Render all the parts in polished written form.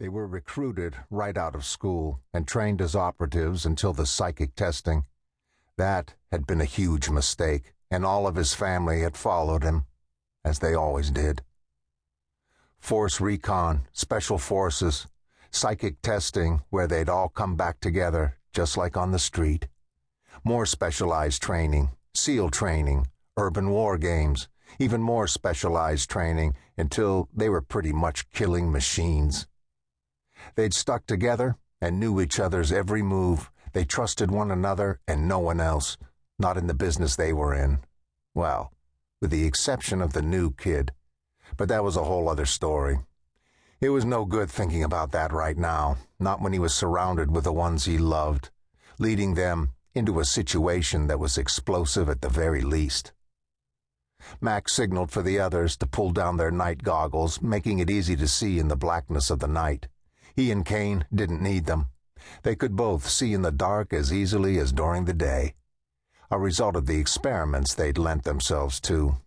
They were recruited right out of school and trained as operatives until the psychic testing. That had been a huge mistake, and all of his family had followed him, as they always did. Force recon, special forces, psychic testing where they'd all come back together, just like on the street. More specialized training, SEAL training, urban war games, even more specialized training until they were pretty much killing machines. They'd stuck together and knew each other's every move. They trusted one another and no one else, not in the business they were in. Well, with the exception of the new kid. But that was a whole other story. It was no good thinking about that right now, not when he was surrounded with the ones he loved, leading them into a situation that was explosive at the very least. Mack signaled for the others to pull down their night goggles, making it easy to see in the blackness of the night. He and Kane didn't need them. They could both see in the dark as easily as during the day. A result of the experiments they'd lent themselves to.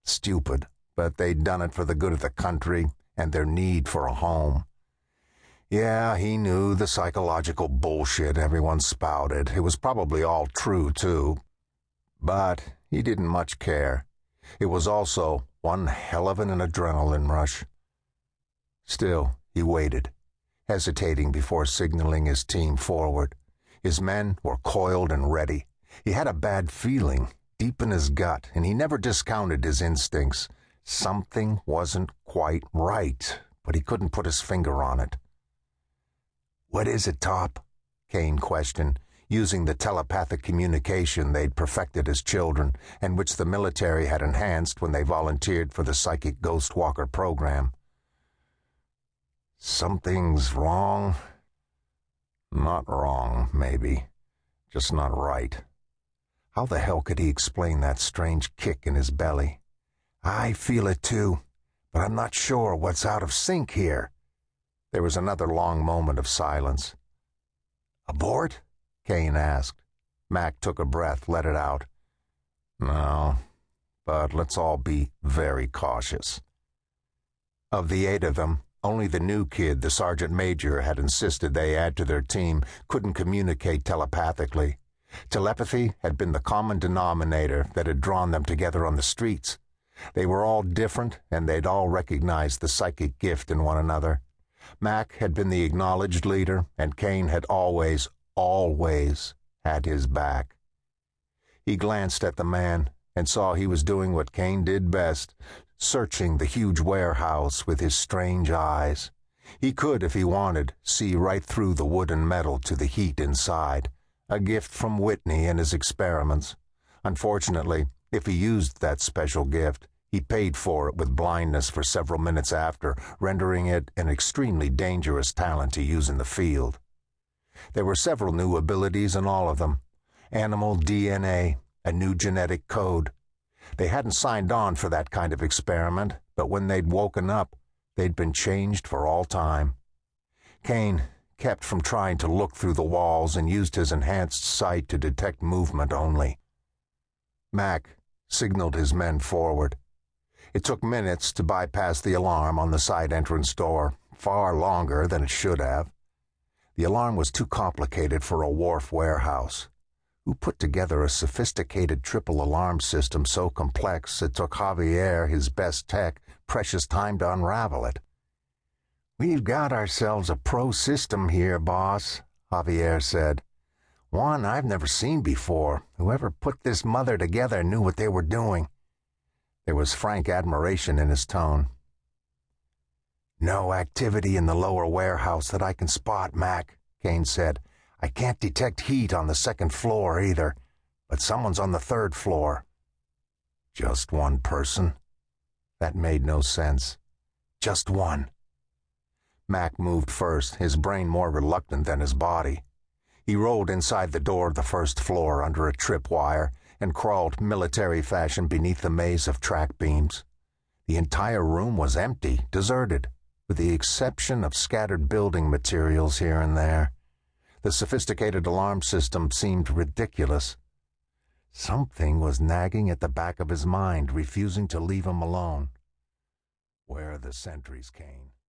Stupid, but they'd done it for the good of the country and their need for a home. Yeah, he knew the psychological bullshit everyone spouted. It was probably all true, too. But he didn't much care. It was also one hell of an adrenaline rush. Still, he waited, hesitating before signaling his team forward. His men were coiled and ready. He had a bad feeling, deep in his gut, and he never discounted his instincts. Something wasn't quite right, but he couldn't put his finger on it. "What is it, Top?" Kane questioned, using the telepathic communication they'd perfected as children, and which the military had enhanced when they volunteered for the psychic GhostWalker program. "Something's wrong." Not wrong, maybe. Just not right. How the hell could he explain that strange kick in his belly? "I feel it too, but I'm not sure what's out of sync here." There was another long moment of silence. "Abort?" Kane asked. Mack took a breath, let it out. "No, but let's all be very cautious." Of the 8 of them, only the new kid, the sergeant major, had insisted they add to their team, couldn't communicate telepathically. Telepathy had been the common denominator that had drawn them together on the streets. They were all different, and they'd all recognized the psychic gift in one another. Mack had been the acknowledged leader, and Kane had always had his back. He glanced at the man and saw he was doing what Kane did best, searching the huge warehouse with his strange eyes. He could, if he wanted, see right through the wood and metal to the heat inside, a gift from Whitney and his experiments. Unfortunately, if he used that special gift, he paid for it with blindness for several minutes after, rendering it an extremely dangerous talent to use in the field. There were several new abilities in all of them. Animal DNA, a new genetic code. They hadn't signed on for that kind of experiment, but when they'd woken up, they'd been changed for all time. Kane kept from trying to look through the walls and used his enhanced sight to detect movement only. Mack signaled his men forward. It took minutes to bypass the alarm on the side entrance door, far longer than it should have. The alarm was too complicated for a wharf warehouse. Who put together a sophisticated triple alarm system so complex it took Javier, his best tech, precious time to unravel it? "We've got ourselves a pro system here, boss," Javier said. "One I've never seen before. Whoever put this mother together knew what they were doing." There was frank admiration in his tone. "No activity in the lower warehouse that I can spot, Mack," Kane said. "I can't detect heat on the second floor either, but someone's on the third floor." Just one person? That made no sense. Just one. Mack moved first, his brain more reluctant than his body. He rolled inside the door of the first floor under a tripwire and crawled military fashion beneath the maze of track beams. The entire room was empty, deserted, with the exception of scattered building materials here and there. The sophisticated alarm system seemed ridiculous. Something was nagging at the back of his mind, refusing to leave him alone. Where are the sentries, Kane?